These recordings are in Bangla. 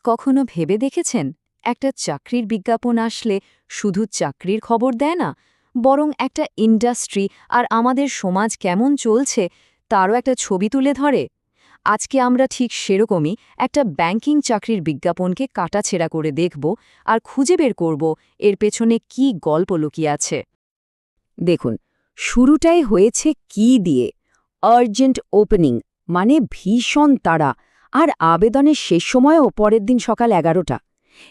কখনো ভেবে দেখেছেন একটা চাকরির বিজ্ঞাপন আসলে শুধু চাকরির খবর দেয় না, বরং একটা ইন্ডাস্ট্রি আর আমাদের সমাজ কেমন চলছে তারও একটা ছবি তুলে ধরে? আজকে আমরা ঠিক সেরকমই একটা ব্যাংকিং চাকরির বিজ্ঞাপনকে কাটাছেঁড়া করে দেখব আর খুঁজে বের করব এর পেছনে কী গল্প লুকিয়ে আছে। দেখুন, শুরুটাই হয়েছে কি দিয়ে? আর্জেন্ট ওপেনিং, মানে ভীষণ তাড়া, আর আবেদনের শেষ সময়ও পরের দিন সকাল 11টা।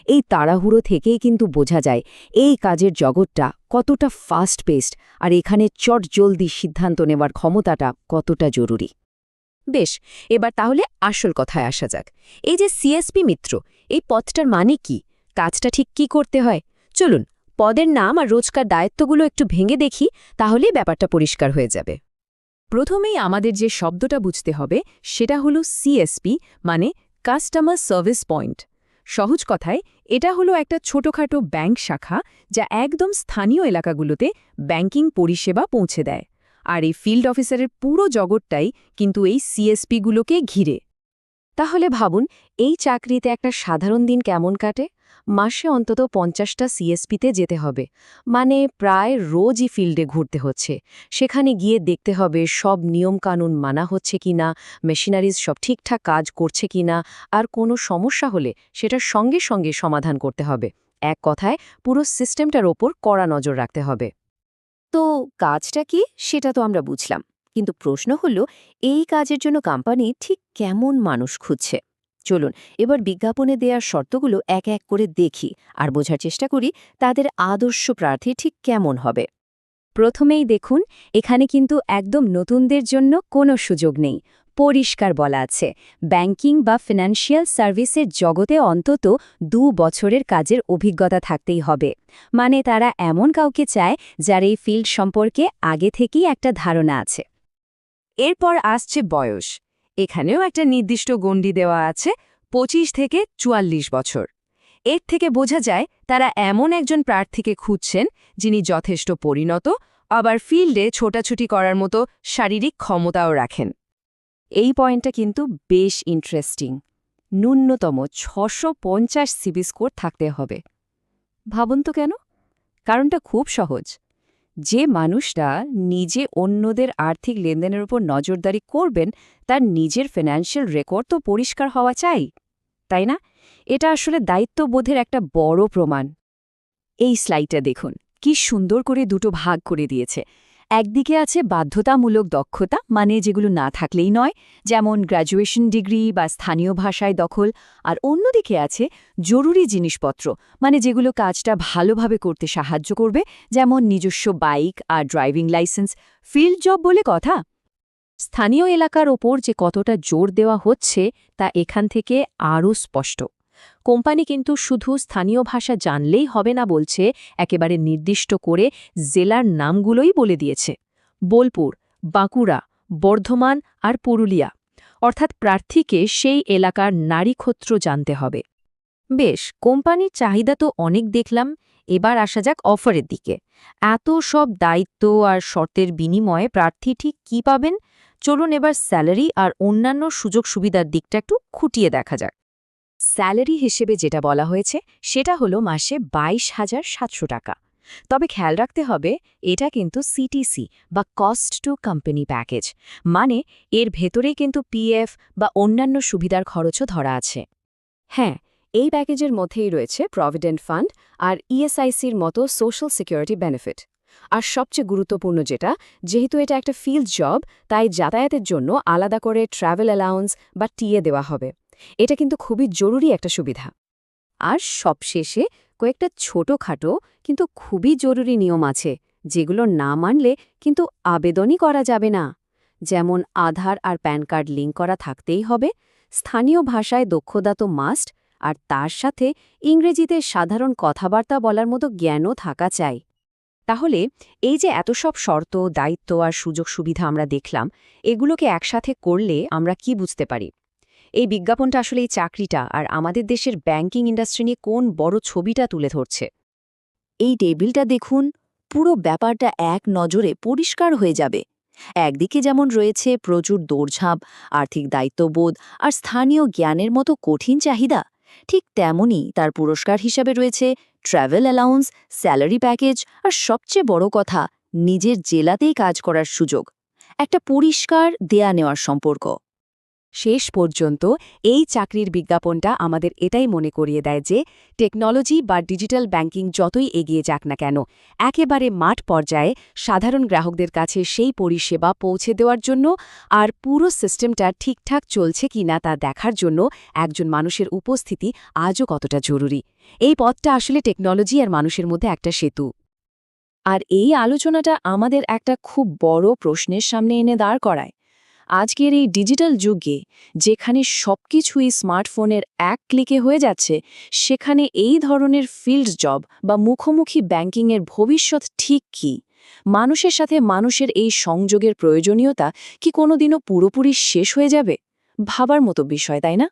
এই তাড়াহুড়ো থেকেই কিন্তু বোঝা যায় এই কাজের জগৎটা কতটা ফাস্ট পেসড, আর এখানে চটজলদি সিদ্ধান্ত নেওয়ার ক্ষমতাটা কতটা জরুরি। বেশ, এবার তাহলে আসল কথায় আসা যাক। এই যে সিএসপি মিত্র, এই পদটার মানে কি? কাজটা ঠিক কি করতে হয়? চলুন পদের নাম আর রোজকার দায়িত্বগুলো একটু ভেঙে দেখি, তাহলেই ব্যাপারটা পরিষ্কার হয়ে যাবে। প্রথমেই আমাদের যে শব্দটা বুঝতে হবে সেটা হলো সিএসপি, মানে কাস্টমার সার্ভিস পয়েন্ট। সহজ কথায় এটা হলো একটা ছোটখাটো ব্যাংক শাখা যা একদম স্থানীয় এলাকাগুলোতে ব্যাংকিং পরিষেবা পৌঁছে দেয়। আর এই ফিল্ড অফিসারের পুরো জগৎটাই কিন্তু এই সিএসপিগুলোকে ঘিরে। তাহলে ভাবুন, এই চাকরিতে একটা সাধারণ দিন কেমন কাটে? মাসে অন্তত 50টা সিএসপিতে যেতে হবে, মানে প্রায় রোজই ফিল্ডে ঘুরতে হচ্ছে। সেখানে গিয়ে দেখতে হবে সব নিয়মকানুন মানা হচ্ছে কিনা, মেশিনারিজ সব ঠিকঠাক কাজ করছে কিনা, আর কোনো সমস্যা হলে সেটার সঙ্গে সঙ্গে সমাধান করতে হবে। এক কথায় পুরো সিস্টেমটার ওপর কড়া নজর রাখতে হবে। তো কাজটা কি সেটা তো আমরা বুঝলাম, কিন্তু প্রশ্ন হলো এই কাজের জন্য কোম্পানি ঠিক কেমন মানুষ খুঁজছে। চলুন এবার বিজ্ঞাপনে দেওয়ার শর্তগুলো এক এক করে দেখি আর বোঝার চেষ্টা করি তাদের আদর্শ প্রার্থী ঠিক কেমন হবে। প্রথমেই দেখুন, এখানে কিন্তু একদম নতুনদের জন্য কোনো সুযোগ নেই। পরিষ্কার বলা আছে, ব্যাংকিং বা ফিনান্সিয়াল সার্ভিসের জগতে অন্তত 2 বছরের কাজের অভিজ্ঞতা থাকতেই হবে। মানে তারা এমন কাউকে চায় যার এই ফিল্ড সম্পর্কে আগে থেকেই একটা ধারণা আছে। এরপর আসছে বয়স। এখানেও একটা নির্দিষ্ট গণ্ডি দেওয়া আছে, 25 থেকে 44 বছর। এর থেকে বোঝা যায় তারা এমন একজন প্রার্থীকে খুঁজছেন যিনি যথেষ্ট পরিণত, আবার ফিল্ডে ছোটাছুটি করার মতো শারীরিক ক্ষমতাও রাখেন। এই পয়েন্টটা কিন্তু বেশ ইন্টারেস্টিং। ন্যূনতম 650 সিবি স্কোর থাকতে হবে। ভাবুন তো কেন? কারণটা খুব সহজ। যে মানুষটা নিজে অন্যদের আর্থিক লেনদেনের উপর নজরদারি করবেন, তার নিজের ফিনান্সিয়াল রেকর্ড তো পরিষ্কার হওয়া চাই, তাই না? এটা আসলে দায়িত্ববোধের একটা বড় প্রমাণ। এই স্লাইডটা দেখুন, কি সুন্দর করে দুটো ভাগ করে দিয়েছে। একদিকে আছে বাধ্যতামূলক দক্ষতা, মানে যেগুলো না থাকলেই নয়, যেমন গ্র্যাজুয়েশন ডিগ্রি বা স্থানীয় ভাষায় দখল। আর অন্যদিকে আছে জরুরি জিনিসপত্র, মানে যেগুলো কাজটা ভালোভাবে করতে সাহায্য করবে, যেমন নিজস্ব বাইক আর ড্রাইভিং লাইসেন্স। ফিল্ড জব বলে কথা। স্থানীয় এলাকার ওপর যে কতটা জোর দেওয়া হচ্ছে তা এখান থেকে আরও স্পষ্ট। কোম্পানি কিন্তু শুধু স্থানীয় ভাষা জানলেই হবে না বলছে, একেবারে নির্দিষ্ট করে জেলার নামগুলোই বলে দিয়েছে: বোলপুর, বাঁকুড়া, বর্ধমান আর পুরুলিয়া। অর্থাৎ প্রার্থীকে সেই এলাকার নারীক্ষত্র জানতে হবে। বেশ, কোম্পানির চাহিদা তো অনেক দেখলাম। এবার আসা যাক অফারের দিকে। এত সব দায়িত্ব আর শর্তের বিনিময়ে প্রার্থী ঠিক কী পাবেন? চলুন এবার স্যালারি আর অন্যান্য সুযোগ সুবিধার দিকটা একটু খুঁটিয়ে দেখা যাক। স্যালারি হিসেবে যেটা বলা হয়েছে সেটা হলো মাসে 22,700 টাকা। তবে খেয়াল রাখতে হবে, এটা কিন্তু সিটিসি বা কস্ট টু কোম্পানি প্যাকেজ, মানে এর ভেতরেই কিন্তু পিএফ বা অন্যান্য সুবিধার খরচও ধরা আছে। হ্যাঁ, এই প্যাকেজের মধ্যেই রয়েছে প্রভিডেন্ট ফান্ড আর ইএসআইসির মতো সোশ্যাল সিকিউরিটি বেনিফিট। আর সবচেয়ে গুরুত্বপূর্ণ যেটা, যেহেতু এটা একটা ফিল্ড জব, তাই যাতায়াতের জন্য আলাদা করে ট্রাভেল অ্যালাউন্স বা টিএ দেওয়া হবে। এটা কিন্তু খুবই জরুরি একটা সুবিধা। আর সবশেষে কয়েকটা ছোটখাটো কিন্তু খুবই জরুরি নিয়ম আছে, যেগুলো না মানলে কিন্তু আবেদনই করা যাবে না। যেমন আধার আর প্যান কার্ড লিঙ্ক করা থাকতেই হবে, স্থানীয় ভাষায় দক্ষতা তো মাস্ট, আর তার সাথে ইংরেজিতে সাধারণ কথাবার্তা বলার মতো জ্ঞানও থাকা চাই। তাহলে এই যে এত সব শর্ত, দায়িত্ব আর সুযোগ সুবিধা আমরা দেখলাম, এগুলোকে একসাথে করলে আমরা কি বুঝতে পারি? এই বিজ্ঞাপনটা আসলে এই চাকরিটা আর আমাদের দেশের ব্যাংকিং ইন্ডাস্ট্রি নিয়ে কোন বড় ছবিটা তুলে ধরছে? এই টেবিলটা দেখুন, পুরো ব্যাপারটা এক নজরে পরিষ্কার হয়ে যাবে। একদিকে যেমন রয়েছে প্রচুর দৌড়ঝাঁপ, আর্থিক দায়িত্ববোধ আর স্থানীয় জ্ঞানের মতো কঠিন চাহিদা, ঠিক তেমনই তার পুরস্কার হিসাবে রয়েছে ট্রাভেল অ্যালাউন্স, স্যালারি প্যাকেজ আর সবচেয়ে বড় কথা, নিজের জেলাতেই কাজ করার সুযোগ। একটা পরিষ্কার দেয়া নেওয়ার সম্পর্ক। শেষ পর্যন্ত এই চাকরির বিজ্ঞাপনটা আমাদের এটাই মনে করিয়ে দেয় যে টেকনোলজি বা ডিজিটাল ব্যাংকিং যতই এগিয়ে যাক না কেন, একেবারে মাঠ পর্যায়ে সাধারণ গ্রাহকদের কাছে সেই পরিষেবা পৌঁছে দেওয়ার জন্য আর পুরো সিস্টেমটা ঠিকঠাক চলছে কিনা তা দেখার জন্য একজন মানুষের উপস্থিতি আজও কতটা জরুরি। এই পথটা আসলে টেকনোলজি আর মানুষের মধ্যে একটা সেতু। আর এই আলোচনাটা আমাদের একটা খুব বড় প্রশ্নের সামনে এনে দাঁড় করায়। আজকের এই ডিজিটাল যুগে যেখানে সবকিছুই স্মার্টফোনের এক ক্লিকে হয়ে যাচ্ছে, সেখানে এই ধরনের ফিল্ড জব বা মুখোমুখি ব্যাংকিংয়ের ভবিষ্যৎ ঠিক কী? মানুষের সাথে মানুষের এই সংযোগের প্রয়োজনীয়তা কি কোনোদিনও পুরোপুরি শেষ হয়ে যাবে? ভাবার মতো বিষয়, তাই না?